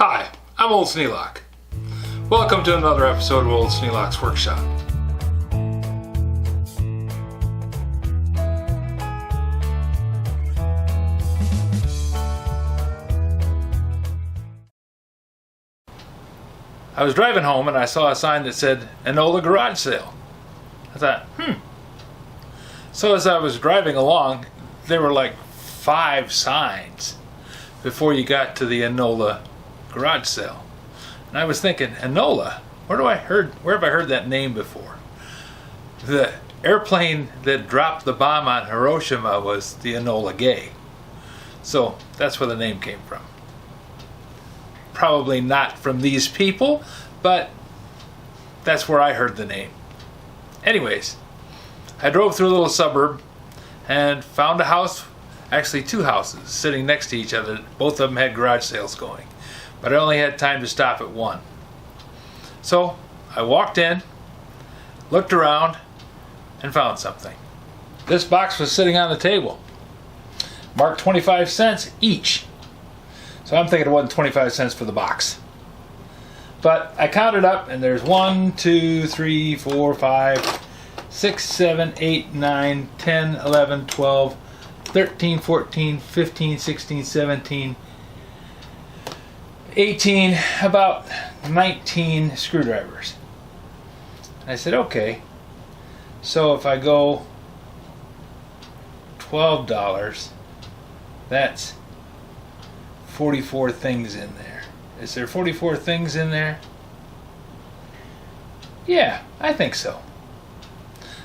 Hi, I'm Old Sneelock. Welcome to another episode of Old Sneelock's Workshop. I was driving home and I saw a sign that said Enola Garage Sale. I thought, So as I was driving along, there were like 5 signs before you got to the Enola Garage Sale. And I was thinking, Enola, where have I heard that name before? The airplane that dropped the bomb on Hiroshima was the Enola Gay. So that's where the name came from. Probably not from these people, but that's where I heard the name. Anyways, I drove through a little suburb and found a house, actually 2 houses sitting next to each other. Both of them had garage sales going, but I only had time to stop at one. So I walked in, looked around, and found something. This box was sitting on the table, marked 25 cents each. So I'm thinking it wasn't 25 cents for the box. But I counted up and there's 1, 2, 3, 4, 5, 6, 7, 8, 9, 10, 11, 12, 13, 14, 15, 16, 17, 18, about 19 screwdrivers. I said, okay, so if I go $12, that's 44 things in there. Is there 44 things in there? Yeah, I think so.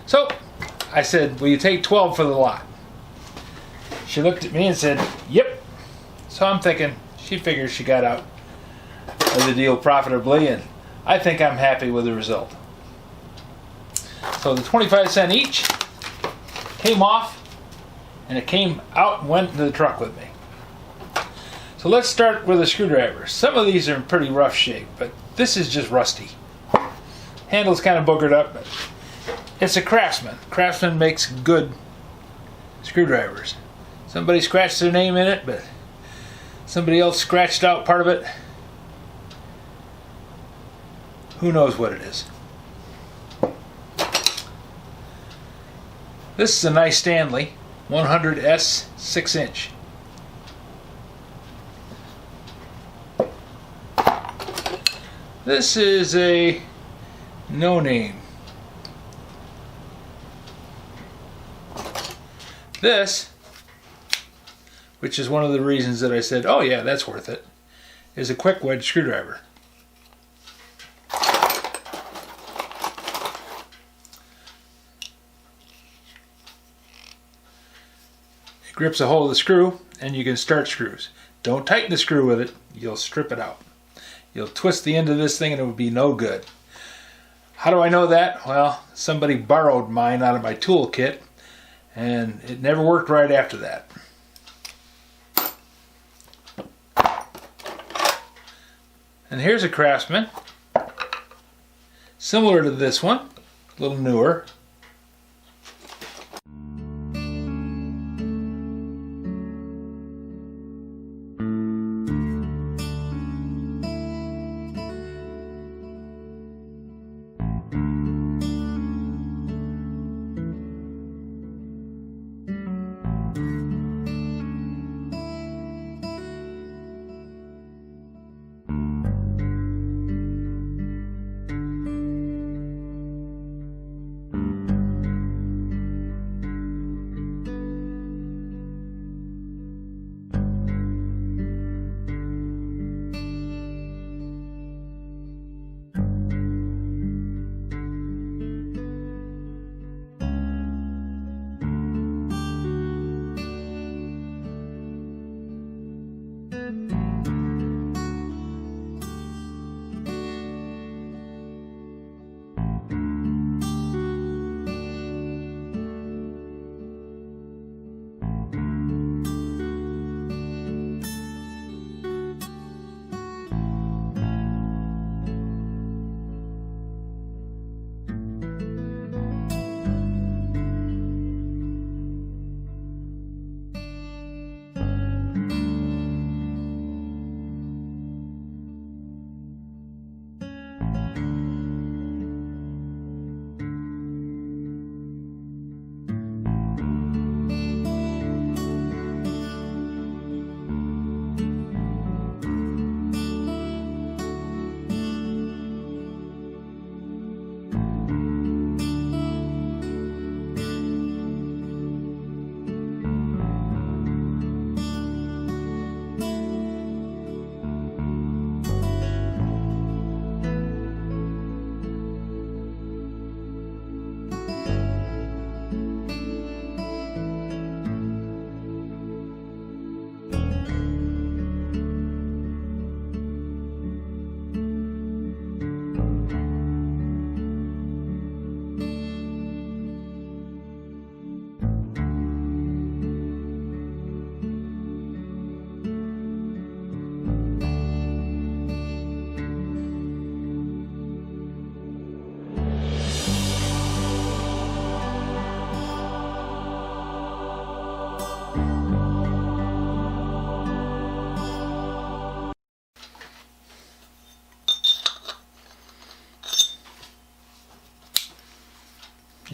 So I said, will you take 12 for the lot? She looked at me and said, yep. So I'm thinking, she figures she got out of the deal profitably, and I think I'm happy with the result. So the 25 cent each came off, and it came out and went into the truck with me. So let's start with the screwdrivers. Some of these are in pretty rough shape, but this is just rusty. Handle's kind of boogered up, but it's a Craftsman. Craftsman makes good screwdrivers. Somebody scratched their name in it, but somebody else scratched out part of it. Who knows what it is? This is a nice Stanley 100S 6-inch. This is a no-name. This, which is one of the reasons that I said, oh yeah, that's worth it, is a quick wedge screwdriver. It grips a hold of the screw and you can start screws. Don't tighten the screw with it, you'll strip it out. You'll twist the end of this thing and it would be no good. How do I know that? Well, somebody borrowed mine out of my tool kit and it never worked right after that. And here's a Craftsman, similar to this one, a little newer.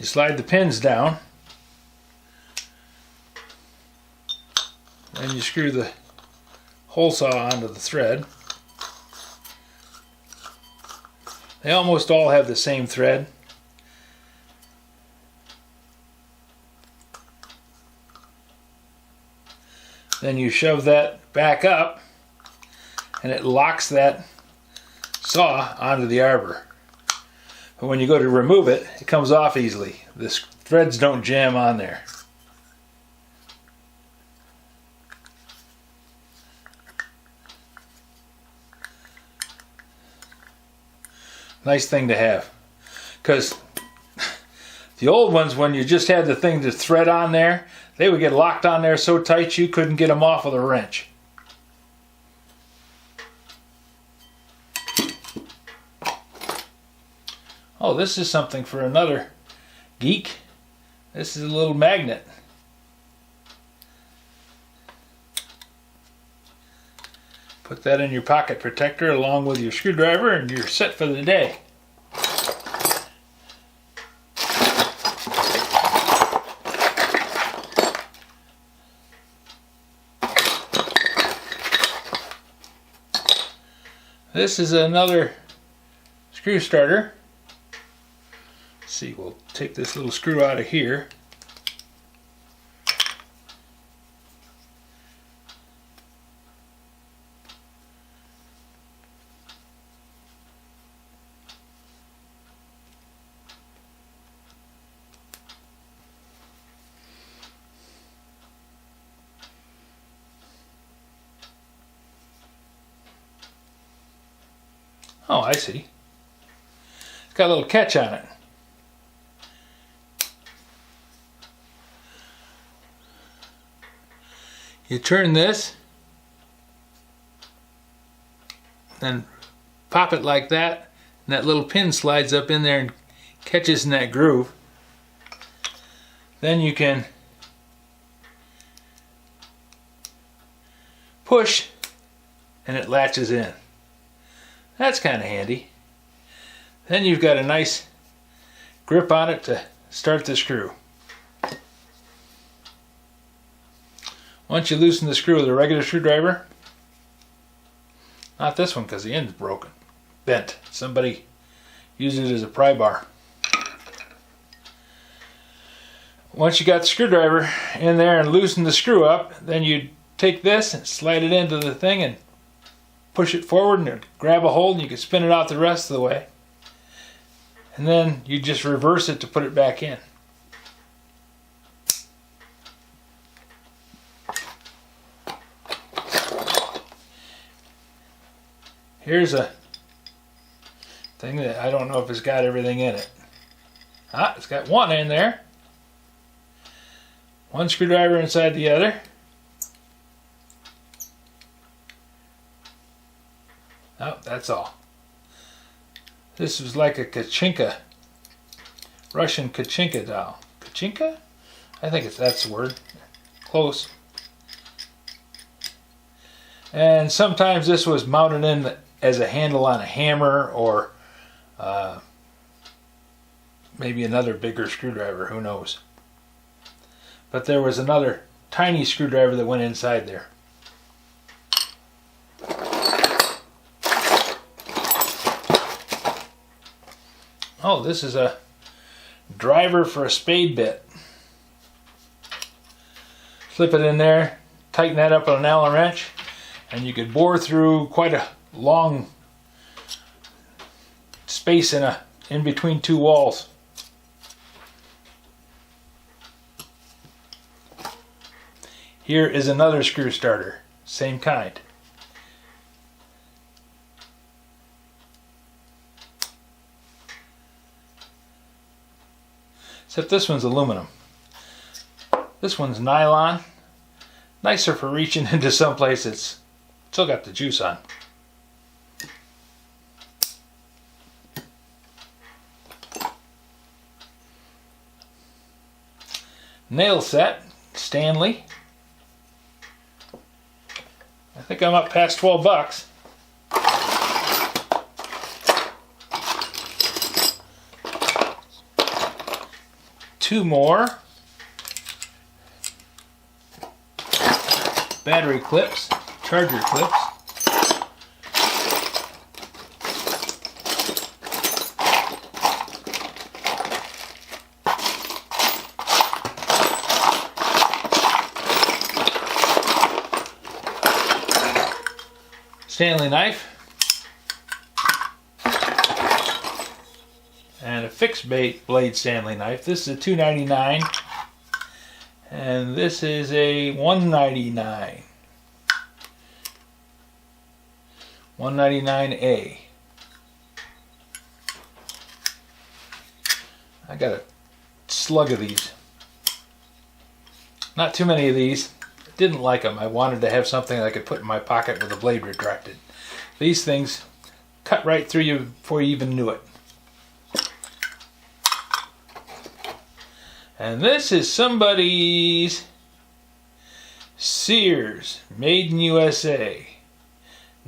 You slide the pins down, then you screw the hole saw onto the thread. They almost all have the same thread. Then you shove that back up and it locks that saw onto the arbor. But when you go to remove it, it comes off easily. The threads don't jam on there. Nice thing to have. Because the old ones, when you just had the thing to thread on there, they would get locked on there so tight you couldn't get them off with a wrench. Oh, this is something for another geek. This is a little magnet. Put that in your pocket protector along with your screwdriver and you're set for the day. This is another screw starter. Let's see, we'll take this little screw out of here. Oh, I see. It's got a little catch on it. You turn this, then pop it like that, and that little pin slides up in there and catches in that groove. Then you can push and it latches in. That's kind of handy. Then you've got a nice grip on it to start the screw. Once you loosen the screw with a regular screwdriver, not this one because the end's broken, bent. Somebody used it as a pry bar. Once you got the screwdriver in there and loosen the screw up, then you take this and slide it into the thing and push it forward and grab a hold and you can spin it out the rest of the way. And then you just reverse it to put it back in. Here's a thing that I don't know if it's got everything in it. Ah, it's got one in there. One screwdriver inside the other. Oh, that's all. This was like a Kachinka, Russian Kachinka doll. Kachinka? I think that's the word. Close. And sometimes this was mounted in as a handle on a hammer or maybe another bigger screwdriver, who knows. But there was another tiny screwdriver that went inside there. Oh, this is a driver for a spade bit. Slip it in there, tighten that up with an Allen wrench, and you could bore through quite a long space in between two walls. Here is another screw starter, same kind. Except this one's aluminum. This one's nylon. Nicer for reaching into some place it's still got the juice on. Nail set, Stanley. I think I'm up past 12 bucks. 2 more battery clips, charger clips. Stanley knife. And a fixed blade Stanley knife. This is a $2.99 and this is a $1.99. $1.99A. I got a slug of these. Not too many of these. Didn't like them. I wanted to have something I could put in my pocket with the blade retracted. These things cut right through you before you even knew it. And this is somebody's Sears, made in USA,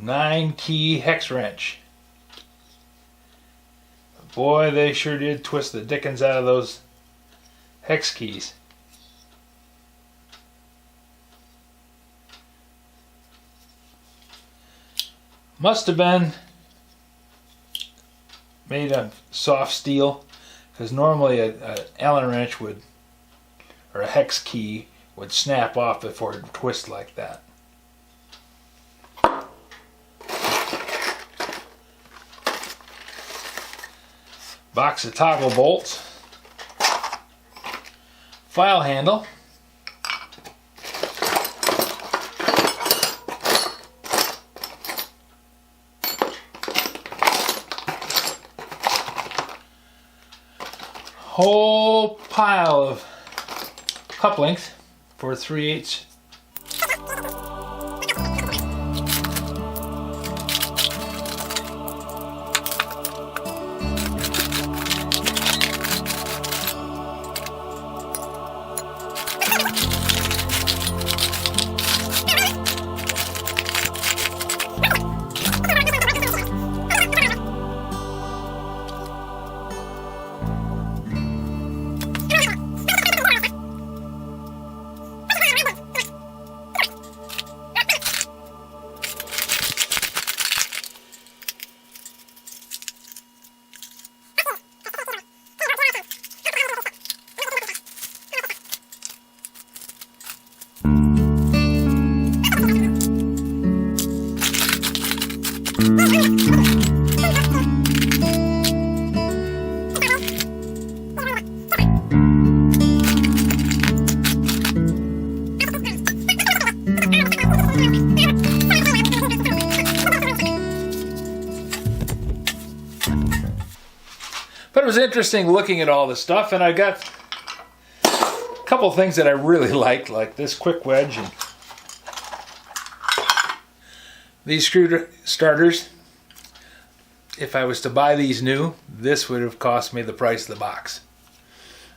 9-key hex wrench. Boy, they sure did twist the dickens out of those hex keys. Must have been made of soft steel, because normally an Allen wrench would, or a hex key, would snap off before it would twist like that. Box of toggle bolts, file handle, whole pile of couplings for 3/8. But it was interesting looking at all this stuff, and I got a couple things that I really liked, like this quick wedge and these screw starters. If I was to buy these new, this would have cost me the price of the box.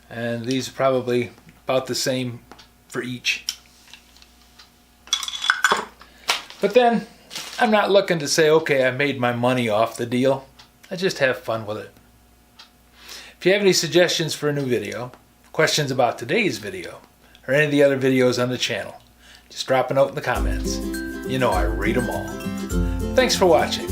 And these are probably about the same for each. But then, I'm not looking to say, okay, I made my money off the deal. I just have fun with it. If you have any suggestions for a new video, questions about today's video, or any of the other videos on the channel, just drop a note in the comments. You know I read them all. Thanks for watching.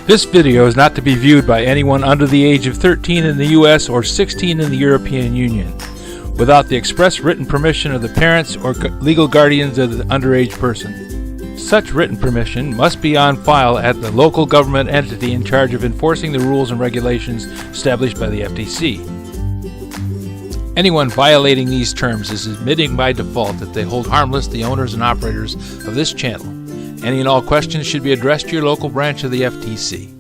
This video is not to be viewed by anyone under the age of 13 in the U.S. or 16 in the European Union, without the express written permission of the parents or legal guardians of the underage person. Such written permission must be on file at the local government entity in charge of enforcing the rules and regulations established by the FTC. Anyone violating these terms is admitting by default that they hold harmless the owners and operators of this channel. Any and all questions should be addressed to your local branch of the FTC.